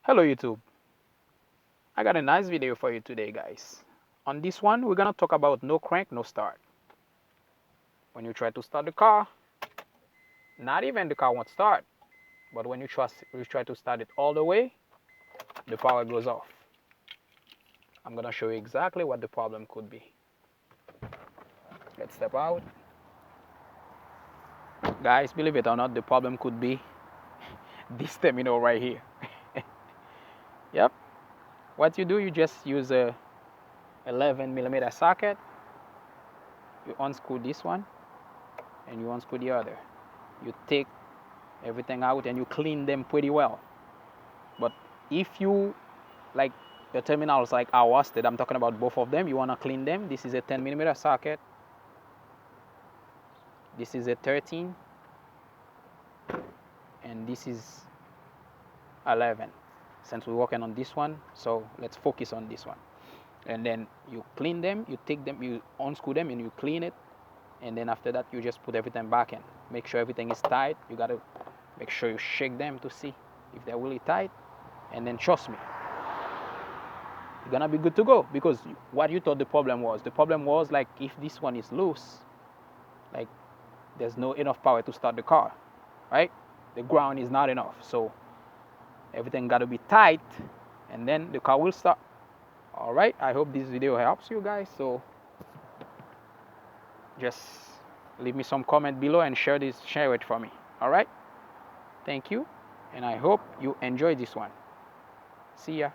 Hello YouTube, I got a nice video for you today guys. On this one we're gonna talk about no crank, no start. When you try to start the car, not even the car won't start, but when you try to start it all the way, the power goes off. I'm gonna show you exactly what the problem could be. Let's step out. Guys, believe it or not, the problem could be this terminal right here. Yep, what you do, you just use a 11mm socket, you unscrew this one and you unscrew the other. You take everything out and you clean them pretty well. But if you like the terminals like ours that I'm talking about, both of them, you want to clean them. This is a 10mm socket, this is a 13, and this is 11. Since we're working on this one, so let's focus on this one. And then you clean them, you take them, you unscrew them and you clean it, and then after that you just put everything back in. Make sure everything is tight. You got to make sure you shake them to see if they're really tight, and then trust me, you're gonna be good to go. Because what you thought the problem was like if this one is loose, like there's no enough power to start the car, right? The ground is not enough, so everything got to be tight, and then the car will start. All right, I hope this video helps you guys. So just leave me some comment below and share it for me. All right, thank you, and I hope you enjoy this one. See ya.